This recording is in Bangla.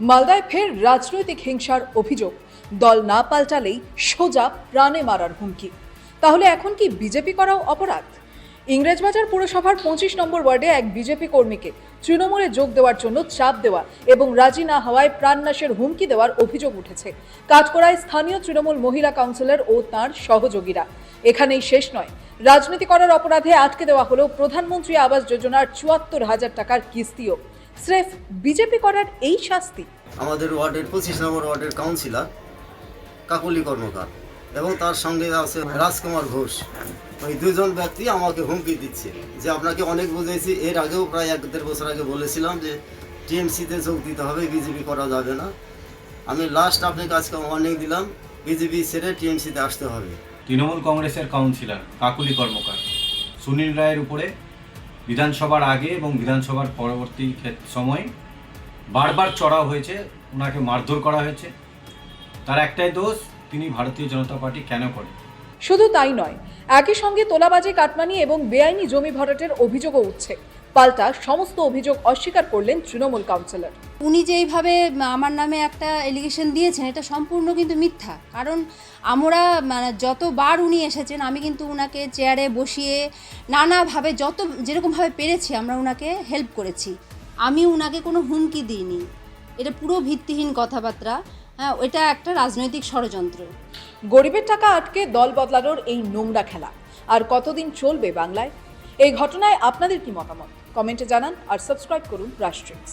মালদায় ফের রাজনৈতিক হিংসার অভিযোগ, দল না পাল্টালেই সোজা প্রাণে মারার হুমকি। তাহলে এখন কি বিজেপি করাও অপরাধ? ইংরেজবাজার পুরসভার 25 নম্বর ওয়ার্ডে এক বিজেপি কর্মীকে তৃণমূলে যোগ দেওয়ার জন্য চাপ দেওয়া এবং রাজি না হওয়ায় প্রাণনাশের হুমকি দেওয়ার অভিযোগ উঠেছে। কাঠগড়ায় স্থানীয় তৃণমূল মহিলা কাউন্সিলর ও তাঁর সহযোগীরা। এখানেই শেষ নয়, রাজনীতি করার অপরাধে আটকে দেওয়া হলো প্রধানমন্ত্রী আবাস যোজনার ৭৪,০০০ টাকার কিস্তিও। স্রেফ বিজেপি করার এই শাস্তি। আমাদের ওয়ার্ডের 25 নম্বর ওয়ার্ডের কাউন্সিলর কাকলি কর্মকার এবং তার সঙ্গে আছে রাজকুমার ঘোষ। ওই দুজন ব্যক্তি আমাকে হুমকি দিচ্ছে যে আপনাকে অনেক বুঝেছি, এর আগেও প্রায় 1-1.5 বছর আগে বলেছিলাম যে টিএমসিতে যোগ দিতে হবে, বিজেপি করা যাবে না। আমি লাস্ট আপনাকে আজকে ওয়ার্নিং দিলাম, বিজেপি ছেড়ে টিএমসিতে আসতে হবে। তৃণমূল কংগ্রেসের কাউন্সিলর কাকুলি কর্মকার সুনীল রায়ের উপরে বিধানসভার আগে এবং বিধানসভার পরবর্তী সময়ে বারবার চড়াও হয়েছে, ওনাকে মারধর করা হয়েছে। তার একটাই দোষ, তিনি ভারতীয় জনতা পার্টি কেন করে। শুধু তাই নয়, একই সঙ্গে তোলাবাজি, কাটমানি এবং বেআইনি জমি ভরাটের অভিযোগও উঠছে। পাল্টা সমস্ত অভিযোগ অস্বীকার করলেন তৃণমূল কাউন্সিলর। উনি যে এইভাবে আমার নামে একটা এলিগেশন দিয়েছেন, এটা সম্পূর্ণ কিন্তু মিথ্যা। কারণ আমরা যতবার উনি এসেছেন, আমি কিন্তু উনাকে চেয়ারে বসিয়ে নানাভাবে যেরকমভাবে পেরেছি আমরা উনাকে হেল্প করেছি। আমি উনাকে কোনো হুমকি দিইনি। এটা পুরো ভিত্তিহীন কথাবার্তা। হ্যাঁ, এটা একটা রাজনৈতিক ষড়যন্ত্র। গরিবের টাকা আটকে দল বদলানোর এই নোংরা খেলা আর কতদিন চলবে বাংলায়? এই ঘটনায় আপনাদের কি মতামত? কমেন্টে জানান আর সাবস্ক্রাইব করুন রাষ্ট্রিক্স।